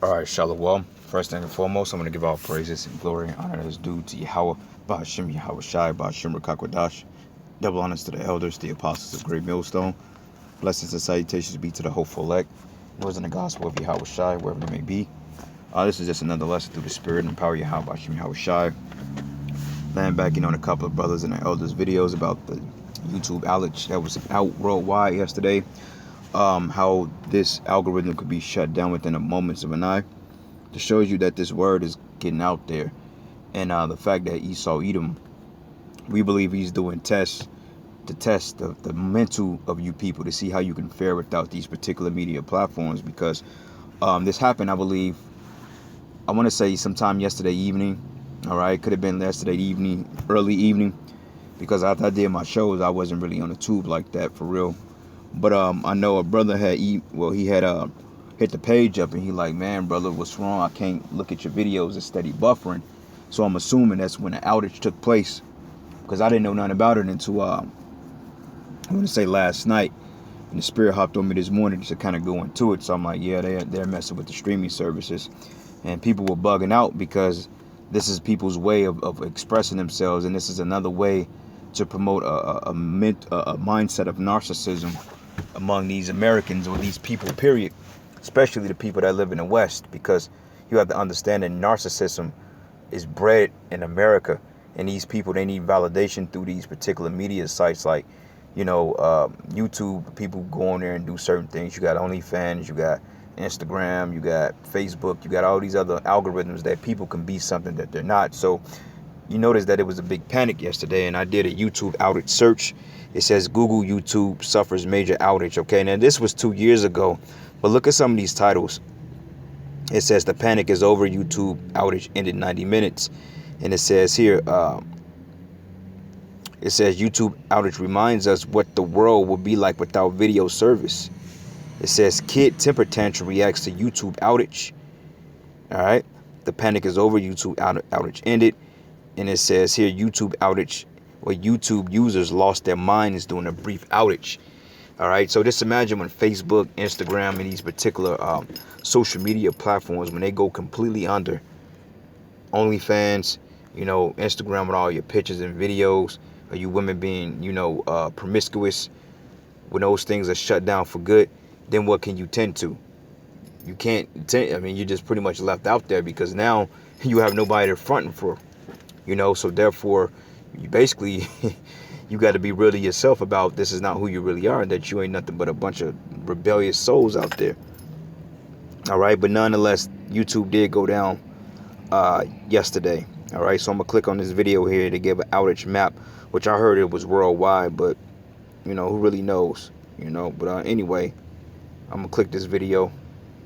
All right, Shalom. First and foremost, I'm going to give all praises and glory and honor that's due to Yahweh, Ba'ashem Yahweh Shai, Ba'ashem Rakakwadash. Double honors to the elders, the apostles of Great Millstone. Blessings and salutations be to the hopeful elect. Words in the gospel of Yahweh Shai, wherever they may be. This is just another lesson through the Spirit and power of Yahweh, Ba'ashem Yahweh Shai. Laying back, on a couple of brothers and the elders' videos about the YouTube outage that was out worldwide yesterday. How this algorithm could be shut down within a moments of an eye. It shows you that this word is getting out there. And the fact that Esau Edom, we believe he's doing tests to test the mental of you people to see how you can fare without these particular media platforms. Because this happened, I believe, I want to say sometime yesterday evening. All right, could have been yesterday evening, early evening. Because after I did my shows, I wasn't really on the tube like that for real. But I know a brother had hit the page up and he like, man, brother, what's wrong? I can't look at your videos. It's steady buffering. So I'm assuming that's when the outage took place, because I didn't know nothing about it until I want to say last night, and the Spirit hopped on me this morning to kind of go into it. So I'm like, yeah, they're messing with the streaming services, and people were bugging out because this is people's way of expressing themselves, and this is another way to promote a mindset of narcissism among these Americans or these people, period. Especially the people that live in the West, because you have to understand that narcissism is bred in America, and these people, they need validation through these particular media sites like, YouTube. People go on there and do certain things. You got OnlyFans, you got Instagram, you got Facebook, you got all these other algorithms that people can be something that they're not. So you notice that it was a big panic yesterday, and I did a YouTube outage search. It says Google YouTube suffers major outage. Okay, now this was 2 years ago, but look at some of these titles. It says the panic is over, YouTube outage ended 90 minutes. And it says here, it says YouTube outage reminds us what the world would be like without video service. It says kid temper tantrum reacts to YouTube outage. All right, the panic is over, YouTube outage ended. And it says here, YouTube outage, where YouTube users lost their minds during a brief outage. All right, so just imagine when Facebook, Instagram, and these particular social media platforms, when they go completely under. OnlyFans, Instagram with all your pictures and videos, or you women being, promiscuous, when those things are shut down for good, then what can you tend to? You can't you're just pretty much left out there, because now you have nobody to fronting for. So therefore, you basically, you got to be real to yourself about this is not who you really are, and that you ain't nothing but a bunch of rebellious souls out there. All right, but nonetheless, YouTube did go down yesterday. All right, so I'm gonna click on this video here to give an outage map, which I heard it was worldwide, but who really knows? But anyway, I'm gonna click this video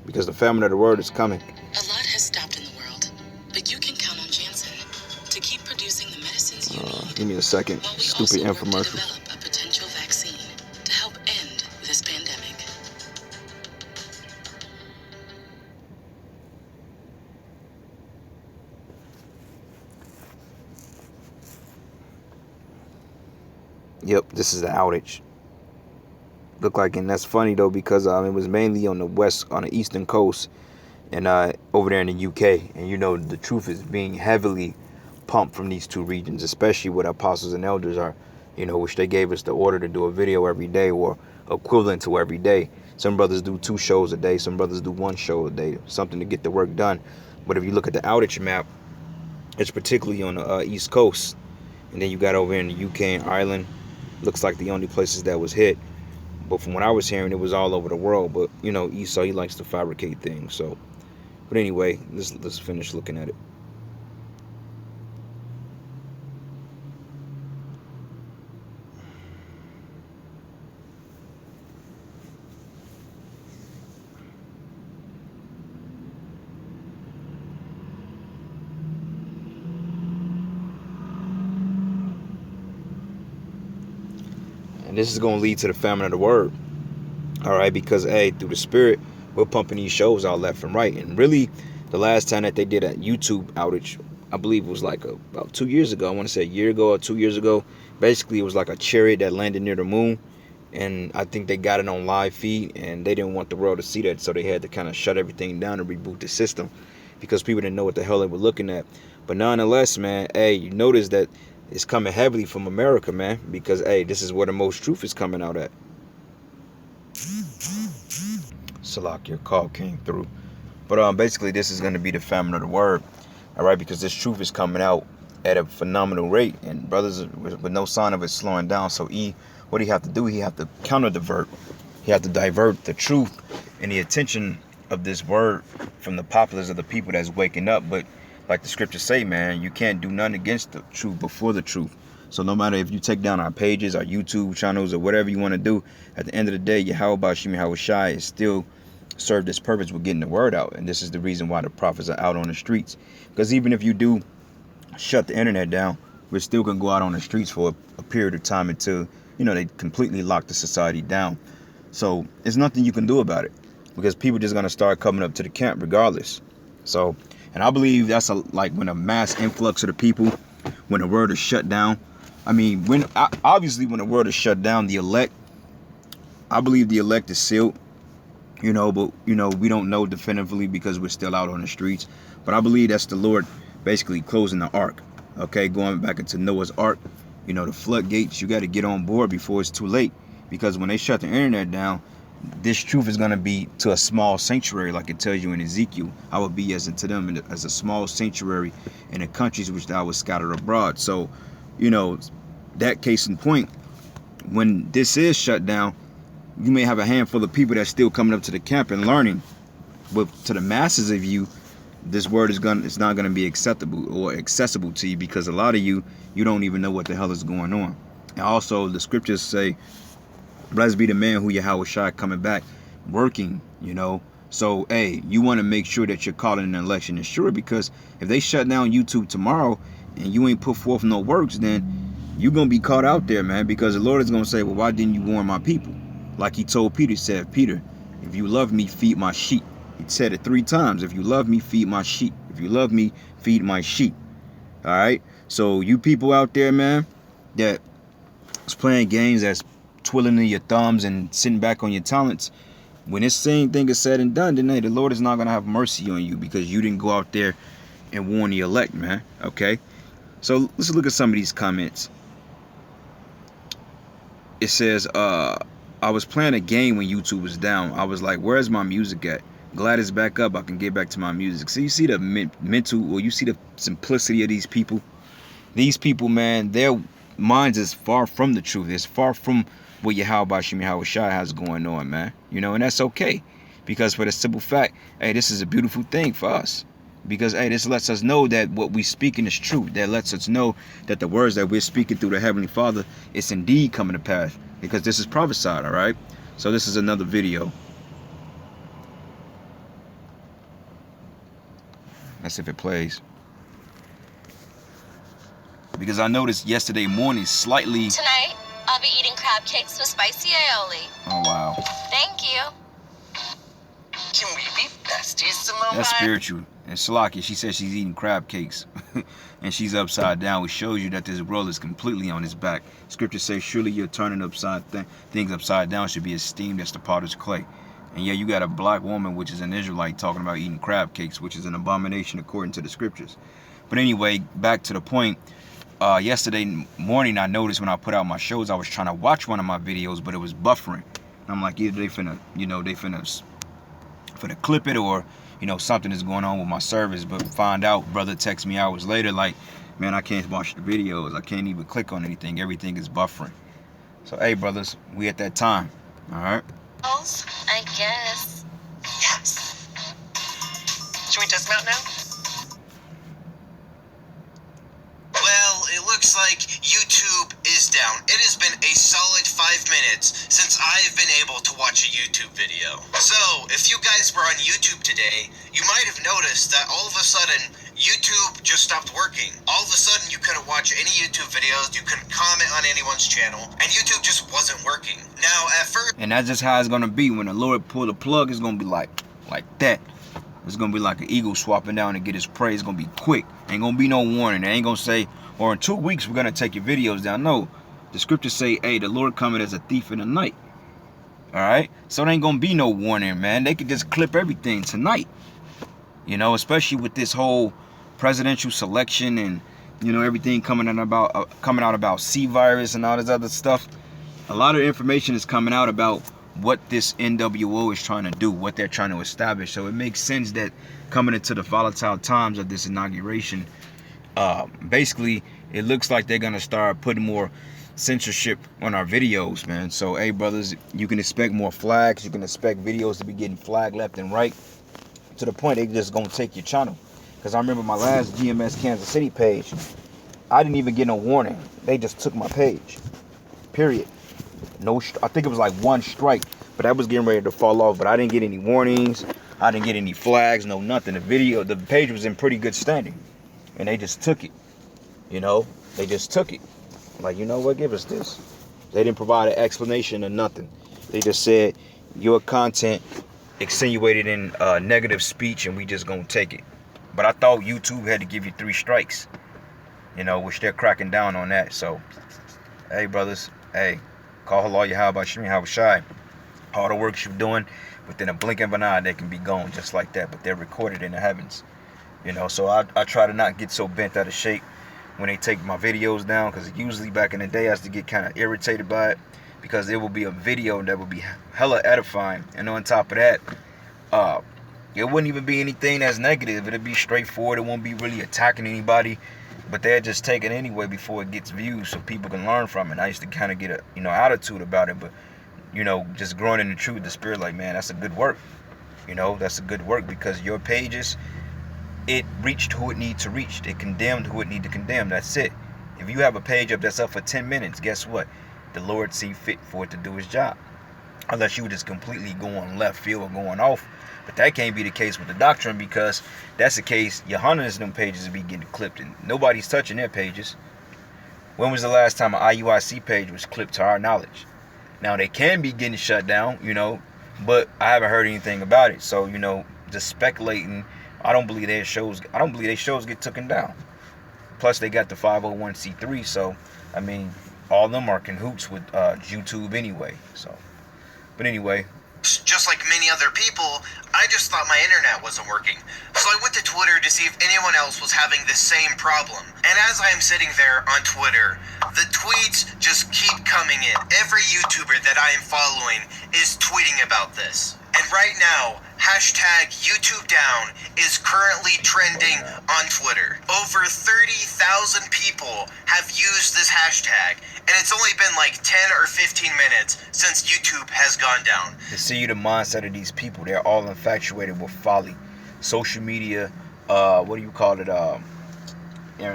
because the famine of the word is coming. A lot has stopped in the world, but you can count on Janssen to keep producing the medicines you need. Give me a second. Stupid infomercial. Develop a potential vaccine to help end this pandemic. Yep, this is the outage. Look like, and that's funny though, because it was mainly on the eastern coast, and over there in the UK. And the truth is being heavily pumped from these two regions, especially what apostles and elders are, which they gave us the order to do a video every day, or equivalent to every day. Some brothers do 2 shows a day, some brothers do 1 show a day, something to get the work done. But if you look at the outage map, it's particularly on the east coast, and then you got over in the UK and Ireland. Looks like the only places that was hit. But from what I was hearing, it was all over the world. But Esau, he likes to fabricate things. So, but anyway, let's finish looking at it. And this is going to lead to the famine of the word. All right, because through the Spirit, we're pumping these shows out left and right. And really, the last time that they did a YouTube outage, I believe it was like about 2 years ago. I want to say a year ago or 2 years ago. Basically, it was like a chariot that landed near the moon, And I think they got it on live feed, and they didn't want the world to see that, so they had to kind of shut everything down and reboot the system because people didn't know what the hell they were looking at. But nonetheless, man, hey, you notice that it's coming heavily from America, man, because hey, this is where the most truth is coming out at. Salak, your call came through. But basically, this is going to be the famine of the word, all right? Because this truth is coming out at a phenomenal rate, and brothers with no sign of it slowing down. So what he have to do? He have to counter divert. He have to divert the truth and the attention of this word from the populace of the people that's waking up. But like the scriptures say, man, you can't do nothing against the truth before the truth. So no matter if you take down our pages, our YouTube channels, or whatever you want to do, at the end of the day, Yahweh Bashim Yahweh Shai is still served this purpose with getting the word out. And this is the reason why the prophets are out on the streets. Because even if you do shut the internet down, we're still going to go out on the streets for a period of time until, they completely lock the society down. So there's nothing you can do about it because people just going to start coming up to the camp regardless. So, and I believe that's like when a mass influx of the people, when the word is shut down. I mean, obviously when the word is shut down, the elect, I believe the elect is sealed. But we don't know definitively because we're still out on the streets. But I believe that's the Lord basically closing the ark. Okay, going back into Noah's ark. The floodgates, you got to get on board before it's too late. Because when they shut the internet down, this truth is going to be to a small sanctuary, like it tells you in Ezekiel. I will be as unto them as a small sanctuary in the countries which thou was scattered abroad. So, that case in point, when this is shut down, you may have a handful of people that's still coming up to the camp and learning. But to the masses of you, this word it's not gonna be acceptable or accessible to you because a lot of you don't even know what the hell is going on. And also the scriptures say, blessed be the man who Yahweh Shai coming back, working, So, hey, you want to make sure that you're calling an election is sure, because if they shut down YouTube tomorrow and you ain't put forth no works, then you're going to be caught out there, man, because the Lord is going to say, well, why didn't you warn my people? Like he told Peter, he said, Peter, if you love me, feed my sheep. He said it 3 times. If you love me, feed my sheep. If you love me, feed my sheep. All right. So you people out there, man, that is playing games, that's twiddling your thumbs and sitting back on your talents, when this same thing is said and done, then hey, the Lord is not going to have mercy on you because you didn't go out there and warn the elect, man. Okay. So let's look at some of these comments. It says, I was playing a game when YouTube was down. I was like, where's my music at? Glad it's back up. I can get back to my music. So you see the mental, or you see the simplicity of these people. These people, man, their minds is far from the truth. It's far from what Yahweh Bashim Yahweh Shai has going on, man. And that's okay. Because for the simple fact, hey, this is a beautiful thing for us. Because, hey, this lets us know that what we speaking is true. That lets us know that the words that we're speaking through the Heavenly Father is indeed coming to pass. Because this is prophesied, all right? So this is another video. Let's see if it plays. Because I noticed yesterday morning slightly... Tonight, I'll be eating crab cakes with spicy aioli. Oh, wow. Thank you. Can we be besties, Simone? That's spiritual. And Salaki, she says she's eating crab cakes. And she's upside down, which shows you that this world is completely on his back. Scripture says, surely you're turning things upside down should be esteemed as the potter's clay. And yeah, you got a black woman, which is an Israelite, talking about eating crab cakes, which is an abomination according to the scriptures. But anyway, back to the point. Yesterday morning, I noticed when I put out my shows, I was trying to watch one of my videos, but it was buffering. And I'm like, either they finna clip it, or something is going on with my service. But find out, brother texts me hours later like, man, I can't watch the videos, I can't even click on anything, everything is buffering. So hey, brothers, we at that time. All right, I guess. Yes. Should we test them out now? Well, it looks like YouTube is down. It has been a solid 5 minutes since I've been able to watch a YouTube video. So, if you guys were on YouTube today, you might have noticed that all of a sudden, YouTube just stopped working. All of a sudden, you couldn't watch any YouTube videos, you couldn't comment on anyone's channel, and YouTube just wasn't working. Now, at first... And that's just how it's going to be. When the Lord pull the plug, it's going to be like that. It's going to be like an eagle swapping down to get his prey. It's going to be quick. Ain't going to be no warning. They ain't going to say, or in 2 weeks, we're going to take your videos down. No. The scriptures say, hey, the Lord coming as a thief in the night. All right, so there ain't gonna be no warning, man. They could just clip everything tonight. You know, especially with this whole presidential selection and everything coming out about C virus and all this other stuff. A lot of information is coming out about what this NWO is trying to do, what they're trying to establish. So it makes sense that coming into the volatile times of this inauguration, basically it looks like they're gonna start putting more censorship on our videos, man. So hey brothers, you can expect more flags. You can expect videos to be getting flagged left and right, to the point they just gonna take your channel. Because I remember my last GMS Kansas City page, I didn't even get no warning. They just took my page, period. No, I think it was like one strike, but that was getting ready to fall off. But I didn't get any warnings. I didn't get any flags, no nothing. The page was in pretty good standing, and they just took it. They just took it. Like, you know what? Give us this. They didn't provide an explanation or nothing. They just said your content insinuated in negative speech, and we just gonna take it. But I thought YouTube had to give you 3 strikes, which they're cracking down on that. So, hey brothers, hey. Call Allah Yahweh Shimi Hawashai. All the work you're doing, within a blink of an eye, they can be gone just like that. But they're recorded in the heavens. So I try to not get so bent out of shape when they take my videos down. Because usually back in the day, I used to get kind of irritated by it. Because there will be a video that will be hella edifying. And on top of that, it wouldn't even be anything that's negative. It'll be straightforward. It won't be really attacking anybody. But they're just taking it anyway before it gets views, so people can learn from it. I used to kind of get a attitude about it, but just growing in the truth, the spirit, like, man, that's a good work. That's a good work, because your pages, it reached who it needs to reach. It condemned who it need to condemn. That's it. If you have a page up that's up for 10 minutes, guess what? The Lord see fit for it to do His job. Unless you were just completely going left field or going off. But that can't be the case with the doctrine, because that's the case. Yohana's them pages will be getting clipped, and nobody's touching their pages. When was the last time an IUIC page was clipped to our knowledge? Now they can be getting shut down, but I haven't heard anything about it. So just speculating. I don't believe their shows get taken down. Plus they got the 501c3, so I mean, all of them are cahoots with YouTube anyway. So, but anyway. Just like many other people, I just thought my internet wasn't working. So I went to Twitter to see if anyone else was having the same problem. And as I am sitting there on Twitter, the tweets just keep coming in. Every YouTuber that I am following is tweeting about this. And right now, hashtag YouTube down is currently trending on Twitter. Over 30,000 people have used this hashtag, and it's only been like 10 or 15 minutes since YouTube has gone down. To see the mindset of these people, they're all infatuated with folly. Social media,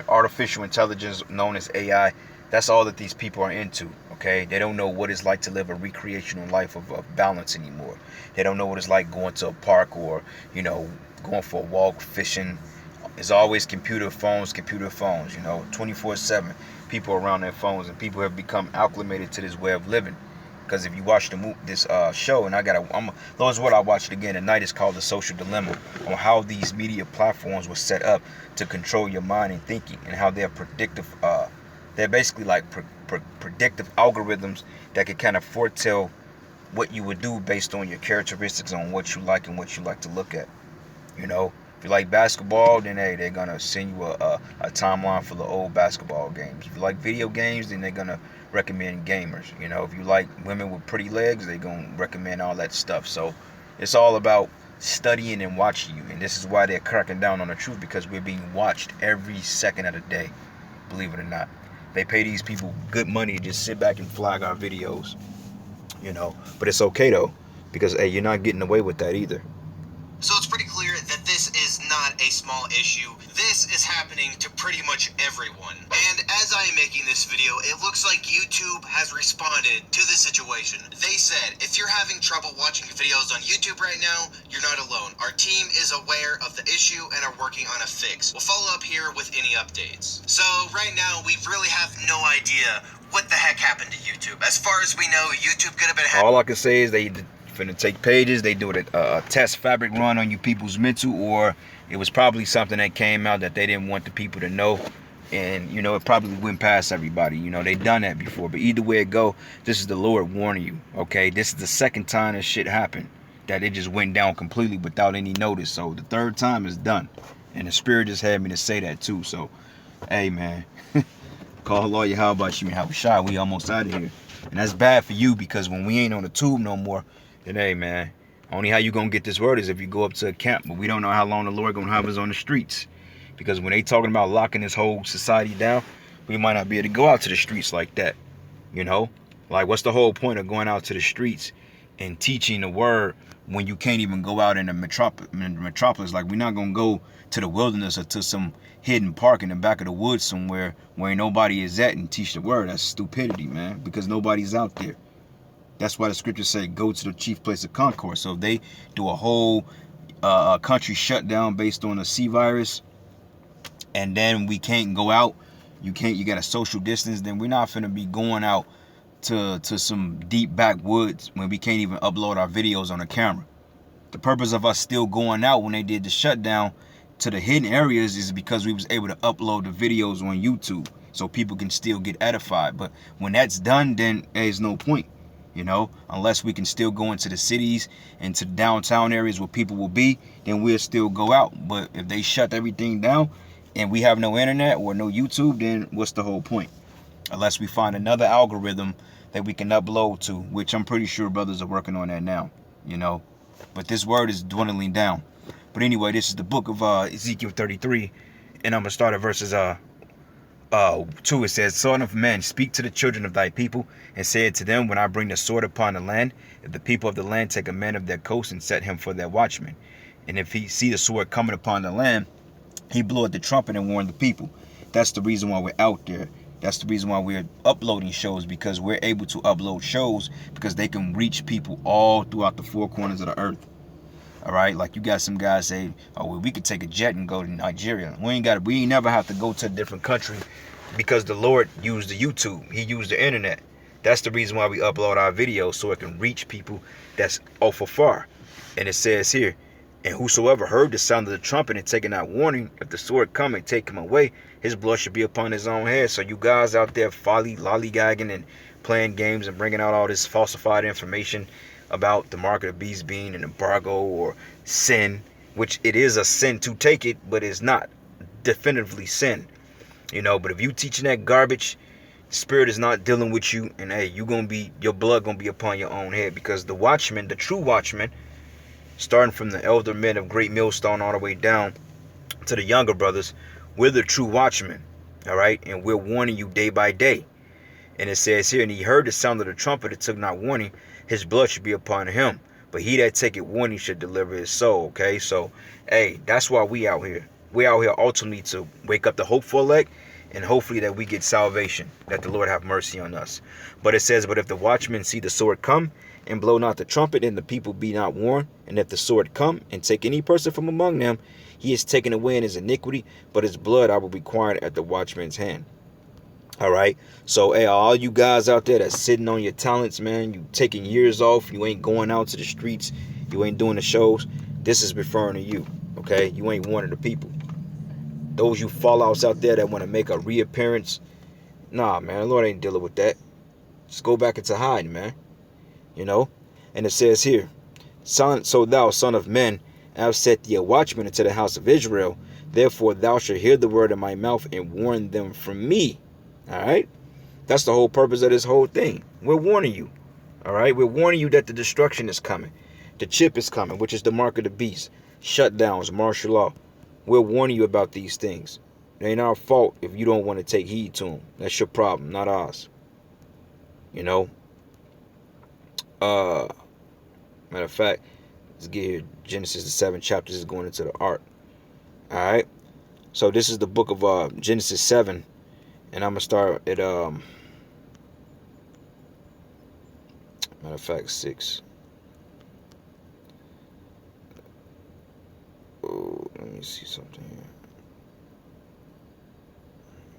artificial intelligence known as AI, that's all that these people are into. Okay, they don't know what it's like to live a recreational life of balance anymore. They don't know what it's like going to a park or going for a walk, fishing. It's always computer phones, 24/7. People around their phones, and people have become acclimated to this way of living. Because if you watch this show, and those what I watched again tonight, is called The Social Dilemma, on how these media platforms were set up to control your mind and thinking, and how they're predictive. They're basically like predictive algorithms that can kind of foretell what you would do based on your characteristics, on what you like and what you like to look at. If you like basketball, then hey, they're gonna send you a timeline for the old basketball games. If you like video games, then they're gonna recommend gamers. If you like women with pretty legs, they're gonna recommend all that stuff. So it's all about studying and watching you, and this is why they're cracking down on the truth, because we're being watched every second of the day, believe it or not. They pay these people good money to just sit back and flag our videos, but it's okay though, because hey, you're not getting away with that either. So it's pretty clear that this is not a small issue. This is happening to pretty much everyone. And as I am making this video, it looks like YouTube has responded to the situation. They said, if you're having trouble watching videos on YouTube right now, you're not alone. Our team is aware of the issue and are working on a fix. We'll follow up here with any updates. So right now, we really have no idea what the heck happened to YouTube. As far as we know, YouTube could have been... All I can say is they finna take pages, they do a test fabric run on you people's mental, or it was probably something that came out that they didn't want the people to know. And, you know, it probably went past everybody. You know, they done that before. But either way it go, this is the Lord warning you, okay? This is the second time this shit happened, that it just went down completely without any notice. So the third time is done. And the Spirit just had me to say that too. So, hey, man. Call Lawyer, how about you? How shy? We almost out of here. And that's bad for you, because when we ain't on the tube no more, then, hey, man, only how you gonna get this word is if you go up to a camp. But we don't know how long the Lord gonna have us on the streets. Because when they talking about locking this whole society down, we might not be able to go out to the streets like that. You know? Like, what's the whole point of going out to the streets and teaching the word when you can't even go out in the metropolis? Like, we're not going to go to the wilderness or to some hidden park in the back of the woods somewhere where nobody is at and teach the word. That's stupidity, man, because nobody's out there. That's why the scriptures say go to the chief place of concourse. So if they do a whole country shutdown based on a C virus, and then we can't go out, you got a social distance, then we're not finna be going out to some deep backwoods when we can't even upload our videos on a camera. The purpose of us still going out when they did the shutdown to the hidden areas is because we was able to upload the videos on YouTube so people can still get edified. But when that's done, then there's no point, you know, unless we can still go into the cities and to downtown areas where people will be, then we'll still go out. But if they shut everything down and we have no internet or no YouTube, then what's the whole point? Unless we find another algorithm that we can upload to, which I'm pretty sure brothers are working on that now, you know. But this word is dwindling down. But anyway, this is the book of Ezekiel 33, and I'm going to start at verses 2. It says, Son of man, speak to the children of thy people, and say to them, when I bring the sword upon the land, if the people of the land take a man of their coast and set him for their watchman, and if he see the sword coming upon the land, he blew at the trumpet and warned the people. That's the reason why we're out there. That's the reason why we're uploading shows, because we're able to upload shows because they can reach people all throughout the four corners of the earth. All right, like you got some guys say, oh, well, we could take a jet and go to Nigeria. We ain't never have to go to a different country, because the Lord used the YouTube. He used the internet. That's the reason why we upload our videos, so it can reach people that's off afar. And it says here, and whosoever heard the sound of the trumpet and taken out warning, if the sword come and take him away, his blood should be upon his own head. So you guys out there lollygagging and playing games and bringing out all this falsified information about the mark of the beast being an embargo or sin, which it is a sin to take it, but it's not definitively sin, you know. But if you teaching that garbage, Spirit is not dealing with you, and hey, your blood gonna be upon your own head, because the watchman, the true watchman, starting from the elder men of Great Millstone all the way down to the younger brothers, we're the true watchmen, all right, and we're warning you day by day. And it says here, and he heard the sound of the trumpet and took not warning, his blood should be upon him. But he that taketh warning should deliver his soul. Okay, so hey, that's why we out here. We out here ultimately to wake up the hopeful elect, and hopefully that we get salvation, that the Lord have mercy on us. But it says, but if the watchmen see the sword come and blow not the trumpet, and the people be not warned, and if the sword come and take any person from among them, he is taken away in his iniquity, but his blood I will require at the watchman's hand. All right, so hey, all you guys out there that's sitting on your talents, man, you taking years off, you ain't going out to the streets, you ain't doing the shows, this is referring to you, okay? You ain't one of the people. Those you fallouts out there that want to make a reappearance, nah, man, the Lord ain't dealing with that. Just go back into hiding, man, you know? And it says here, so thou, son of man, I have set thee a watchman into the house of Israel, therefore thou shalt hear the word of my mouth and warn them from me. All right, that's the whole purpose of this whole thing. We're warning you. All right, we're warning you that the destruction is coming, the chip is coming, which is the mark of the beast, shutdowns, martial law. We're warning you about these things. It ain't our fault if you don't want to take heed to them. That's your problem, not ours. You know. Matter of fact, let's get here. Genesis, the 7 chapters is going into the ark. All right, so this is the book of Genesis 7. And I'm going to start at, matter of fact, 6. Oh, let me see something here.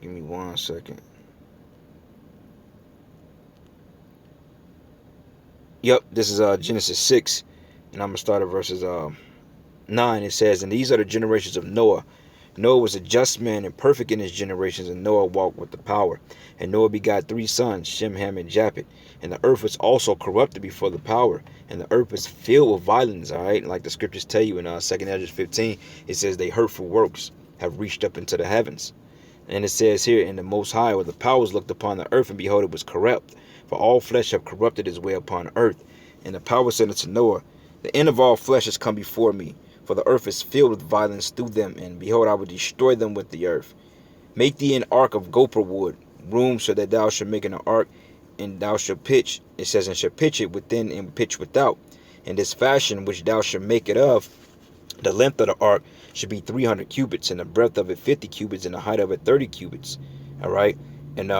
Give me 1 second. Yep, this is Genesis 6. And I'm going to start at verses 9. It says, and these are the generations of Noah. Noah was a just man and perfect in his generations, and Noah walked with the power. And Noah begot 3 sons, Shem, Ham, and Japheth. And the earth was also corrupted before the power, and the earth was filled with violence. All right, like the scriptures tell you in 2 Ezra 15, it says they hurtful works have reached up into the heavens. And it says here, in the Most High, where the powers looked upon the earth, and behold, it was corrupt. For all flesh have corrupted his way upon earth. And the power said unto Noah, the end of all flesh has come before me, for the earth is filled with violence through them, and behold, I will destroy them with the earth. Make thee an ark of gopher wood, room so that thou shalt make an ark, and thou shalt pitch, it says, and shalt pitch it within and pitch without. And this fashion which thou shalt make it of, the length of the ark should be 300 cubits, and the breadth of it 50 cubits, and the height of it 30 cubits. All right, and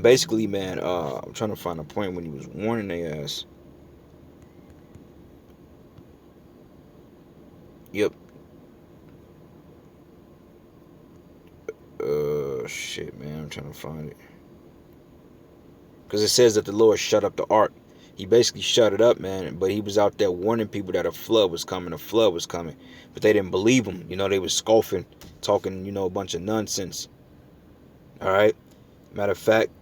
basically, man, I'm trying to find a point when he was warning their ass. Yep. Shit, man, I'm trying to find it. Because it says that the Lord shut up the ark. He basically shut it up, man. But he was out there warning people that a flood was coming. A flood was coming. But they didn't believe him. You know, they was scoffing, talking, you know, a bunch of nonsense. All right. Matter of fact,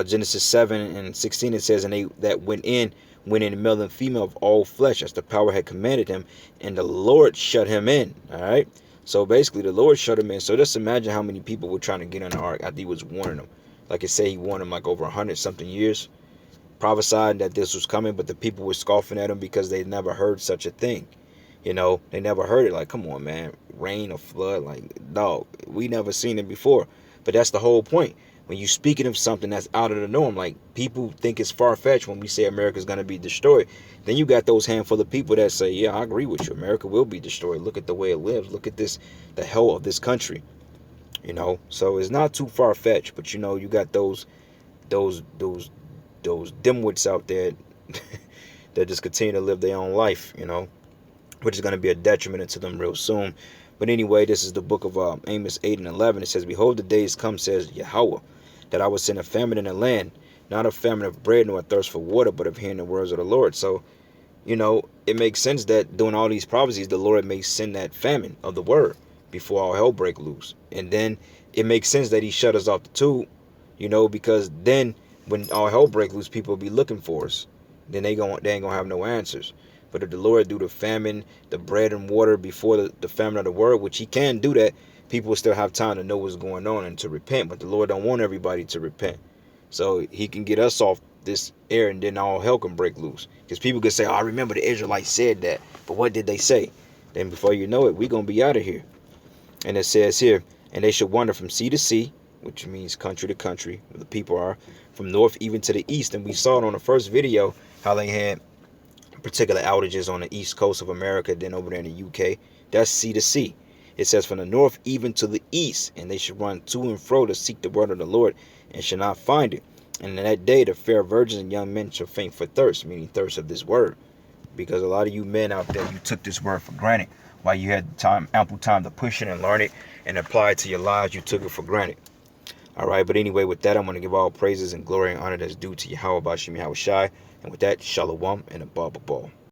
Genesis 7 and 16, it says, and they that went in male and female of all flesh, as the power had commanded him, and the Lord shut him in. All right. So basically, the Lord shut him in. So just imagine how many people were trying to get on the ark after he was warning them. Like I say, he warned them like over 100-something years, prophesied that this was coming, but the people were scoffing at him because they never heard such a thing. You know, they never heard it. Like, come on, man, rain or flood, like, dog, we never seen it before. But that's the whole point. When you speaking of something that's out of the norm, like people think it's far-fetched when we say America's going to be destroyed. Then you got those handful of people that say, yeah, I agree with you. America will be destroyed. Look at the way it lives. Look at this, the hell of this country. You know, so it's not too far-fetched. But, you know, you got those dimwits out there that just continue to live their own life, you know, which is going to be a detriment to them real soon. But anyway, this is the book of Amos 8 and 11. It says, behold, the days come, says Yahweh, that I will send a famine in the land, not a famine of bread nor a thirst for water, but of hearing the words of the Lord. So, you know, it makes sense that doing all these prophecies, the Lord may send that famine of the word before all hell break loose. And then it makes sense that he shut us off the tube, you know, because then when all hell break loose, people will be looking for us. Then they ain't gonna have no answers. But if the Lord do the famine, the bread and water before the famine of the word, which he can do that, people will still have time to know what's going on and to repent. But the Lord don't want everybody to repent. So he can get us off this air, and then all hell can break loose. Because people can say, oh, I remember the Israelites said that. But what did they say? Then before you know it, we're going to be out of here. And it says here, and they should wander from sea to sea, which means country to country, where the people are, from north even to the east. And we saw it on the first video, how they had particular outages on the east coast of America, then over there in the UK. That's sea to sea. It says from the north even to the east, and they should run to and fro to seek the word of the Lord, and shall not find it. And in that day the fair virgins and young men shall faint for thirst, meaning thirst of this word. Because a lot of you men out there, you took this word for granted. While you had time, ample time to push it and learn it and apply it to your lives, you took it for granted. All right, but anyway, with that, I'm going to give all praises and glory and honor that's due to Yahweh Bashim Yahweh Shai. And with that, Shalom and a Baba Ball.